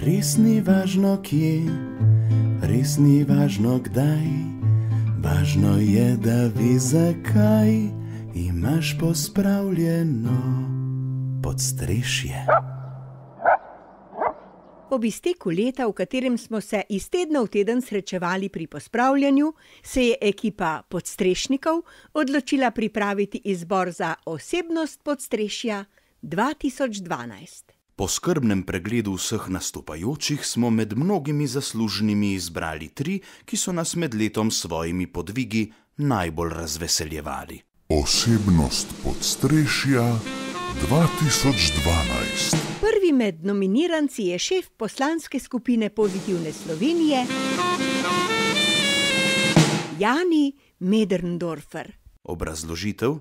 Res ni važno kje, res ni važno kdaj, važno je, da veš zakaj imaš pospravljeno podstrešje. Ob izteku leta, v katerem smo se iz tedna v teden srečevali pri pospravljanju, se je ekipa podstrešnikov odločila pripraviti izbor za osebnost podstrešja 2012. Po skrbnem pregledu vseh nastopajočih smo med mnogimi zaslužnimi izbrali 3, ki so nas med letom s svojimi podvigi najbolj razveseljevali. Osebnost podstrešja 2012. Prvi med nominiranci je šef poslanske skupine Pozitivne Slovenije, Jani Möderndorfer. Obrazložitev?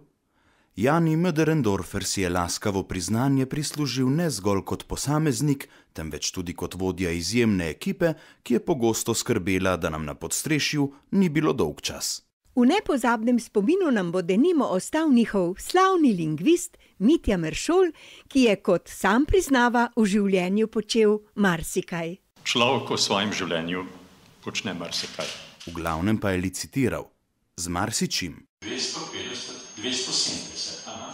Jani Möderndorfer si je laskavo priznanje prislužil ne zgolj kot posameznik, temveč tudi kot vodja izjemne ekipe, ki je pogosto skrbela, da nam na podstrešju ni bilo dolgčas. V nepozabnem spominu nam bo denimo ostal njihov slavni lingvist Mitja Meršol, ki je, kot sam priznava, v življenju počel marsikaj. Človek v svojem življenju počne marsikaj. V glavnem pa je licitiral z marsičim. 250, 270, aha.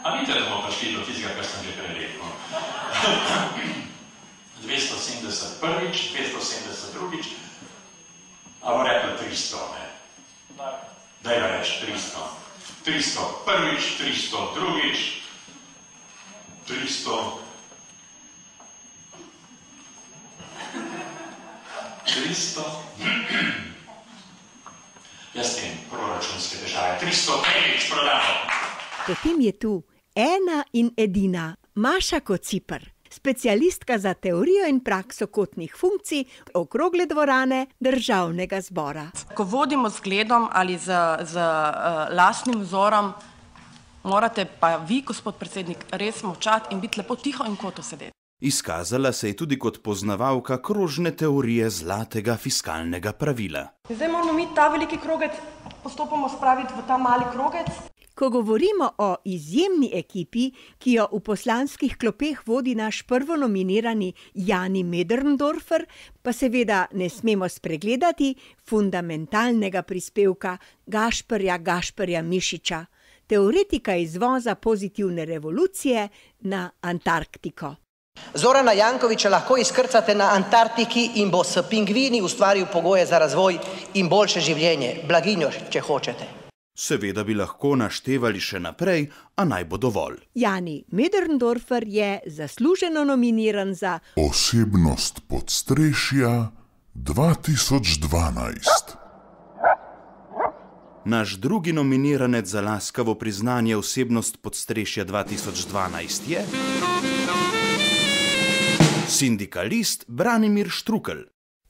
A vidite, da bomo prišli do tistega, kar sem že prej rekel. 270 prvič, 270 drugič, a bo rekla 300, ne? Daj ga reči 300. 300 prvič, 300 drugič, 300... 300... Jaz tem proračunske težave. 300 prvič prodano. Potem je tu ena in edina Maša Kociper, specialistka za teorijo in prakso kotnih funkcij okrogle dvorane Državnega zbora. Ko vodimo z zgledom ali z lastnim vzorom, morate pa vi, gospod predsednik, res molčati in biti lepo tiho in koto sedeti. Izkazala se je tudi kot poznavalka krožne teorije zlatega fiskalnega pravila. Zdaj moramo mi ta veliki krogec postopoma spraviti v ta mali krogec. Ko govorimo o izjemni ekipi, ki jo v poslanskih klopeh vodi naš prvonominirani Jani Möderndorfer, pa seveda ne smemo spregledati fundamentalnega prispevka Gašperja Mišiča, teoretika izvoza pozitivne revolucije na Antarktiko. Zorana Jankovića lahko izkrcate na Antarktiki in bo s pingvini ustvaril pogoje za razvoj in boljše življenje, blaginjo, če hočete. Seveda bi lahko naštevali še naprej, a naj bo dovolj. Jani Möderndorfer je zasluženo nominiran za Osebnost podstrešja 2012. Naš drugi nominiranec za laskavo priznanje Osebnost podstrešja 2012 je sindikalist Branimir Štrukelj.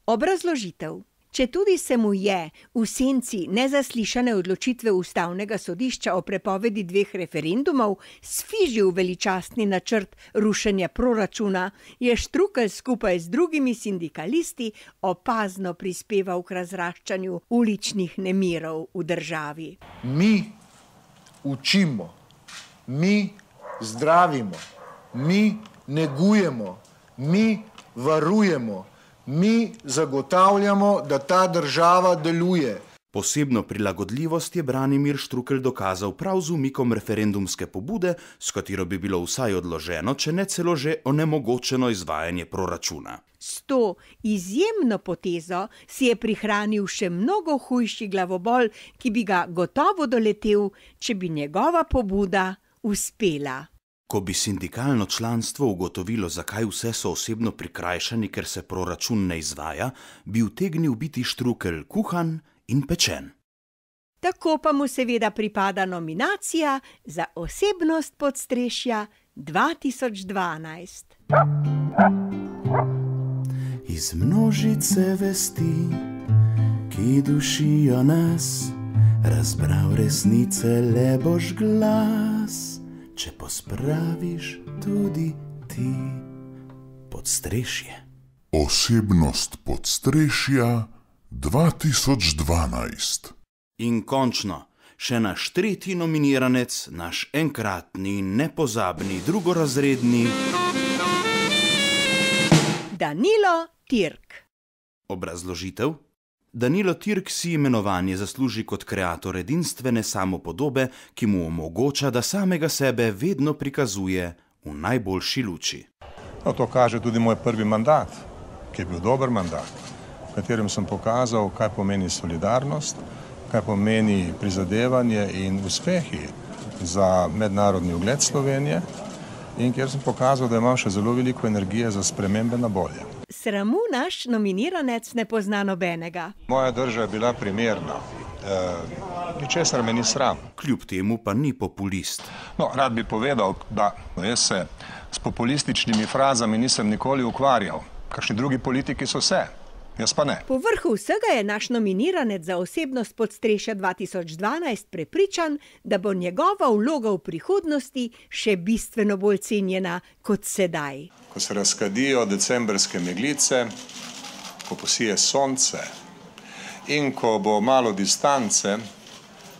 Obrazložitev. Četudi se mu je v senci nezaslišane odločitve Ustavnega sodišča o prepovedi 2 referendumov sfižil veličastni načrt rušenja proračuna, je Štrukelj skupaj z drugimi sindikalisti opazno prispeval k razraščanju uličnih nemirov v državi. Mi učimo, mi zdravimo, mi negujemo, mi varujemo, mi zagotavljamo, da ta država deluje. Posebno prilagodljivost je Branimir Štrukelj dokazal prav z umikom referendumske pobude, s katero bi bilo vsaj odloženo, če ne celo že onemogočeno izvajanje proračuna. S to izjemno potezo si je prihranil še mnogo hujši glavobol, ki bi ga gotovo doletel, če bi njegova pobuda uspela. Ko bi sindikalno članstvo ugotovilo, zakaj vse so osebno prikrajšani, ker se proračun ne izvaja, bi utegnil biti Štrukelj kuhan in pečen. Tako pa mu seveda pripada nominacija za Osebnost podstrešja 2012. Iz množice vesti, ki dušijo nas, razbral resnice le boš glas. Če pospraviš tudi ti podstrešje. Osebnost podstrešja 2012. In končno, še naš tretji nominiranec, naš enkratni, nepozabni, drugorazredni Danilo Tirk. Obrazložitev? Danilo Tirk si imenovanje zasluži kot kreator edinstvene samopodobe, ki mu omogoča, da samega sebe vedno prikazuje v najboljši luči. No, to kaže tudi moj prvi mandat, ki je bil dober mandat, v katerem sem pokazal, kaj pomeni solidarnost, kaj pomeni prizadevanje in uspehi za mednarodni ugled Slovenije in kjer sem pokazal, da imam še zelo veliko energije za spremembe na bolje. Sramu naš nominiranec ne pozna nobenega. Moja drža je bila primerna. Ničesar me ni sram. Kljub temu pa ni populist. No, rad bi povedal, da jaz se s populističnimi frazami nisem nikoli ukvarjal. Kakšni drugi politiki so se, jaz pa ne. Po vrhu vsega je naš nominiranec za osebnost Podstrešja 2012 prepričan, da bo njegova vloga v prihodnosti še bistveno bolj cenjena kot sedaj. Ko se razkadijo decembrske meglice, ko posije sonce in ko bo malo distance,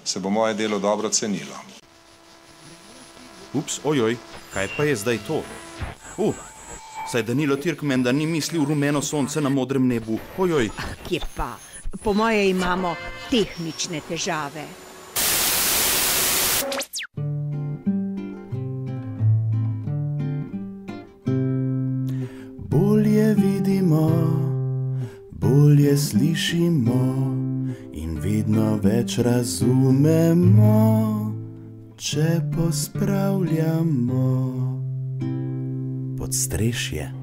se bo moje delo dobro cenilo. Ups, ojoj, kaj pa je zdaj to? Saj Danilo Tirk menda ni mislil rumeno sonce na modrem nebu. Ojoj. Kje pa? Po moje imamo tehnične težave. Bolje vidimo, bolje slišimo in vedno več razumemo, če pospravljamo Podstrešje.